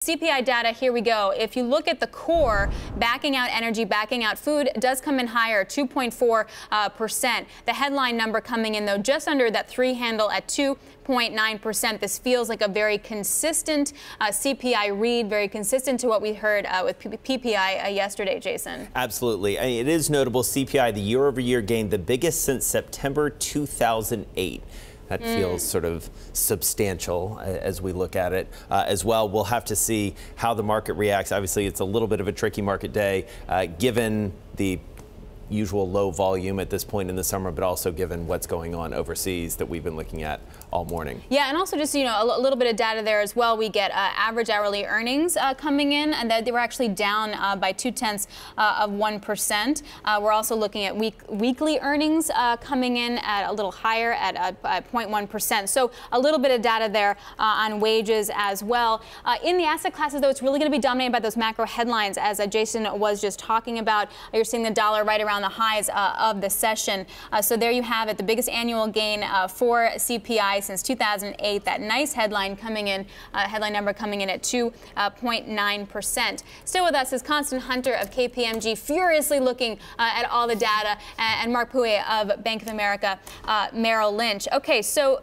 CPI data, here we go. If you look at the core, backing out energy, backing out food, does come in higher, 2.4%. The headline number coming in, though, just under that 3 handle at 2.9%. This feels like a very consistent CPI read, very consistent to what we heard with PPI yesterday, Jason. Absolutely. It is notable. CPI, the year-over-year gain, the biggest since September 2008. That feels sort of substantial as we look at it as well. We'll have to see how the market reacts. Obviously, it's a little bit of a tricky market day given the usual low volume at this point in the summer, but also given what's going on overseas that we've been looking at all morning. Yeah, and also just, a little bit of data there as well. We get average hourly earnings coming in, and they were actually down by 0.2%. We're also looking at weekly earnings coming in at a little higher at 0.1%. So a little bit of data there on wages as well. In the asset classes, though, it's really going to be dominated by those macro headlines, as Jason was just talking about. You're seeing the dollar right around the highs of the session. So there you have it, the biggest annual gain for CPI since 2008. That nice headline coming in, headline number coming in at 2.9%. Still with us is Constance Hunter of KPMG, furiously looking at all the data, and Mark Pouet of Bank of America Merrill Lynch. Okay, so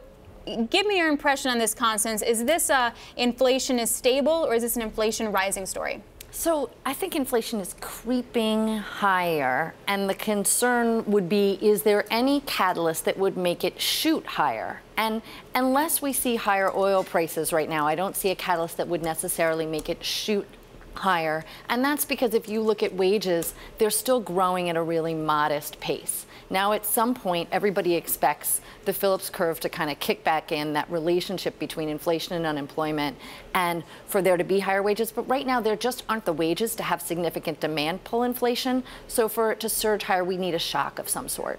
give me your impression on this, Constance. Is this inflation is stable, or is this an inflation rising story? So I think inflation is creeping higher, and the concern would be, is there any catalyst that would make it shoot higher? And unless we see higher oil prices right now, I don't see a catalyst that would necessarily make it shoot higher. And that's because if you look at wages, they're still growing at a really modest pace. Now, at some point, everybody expects the Phillips curve to kind of kick back in, that relationship between inflation and unemployment, and for there to be higher wages. But right now, there just aren't the wages to have significant demand pull inflation. So for it to surge higher, we need a shock of some sort.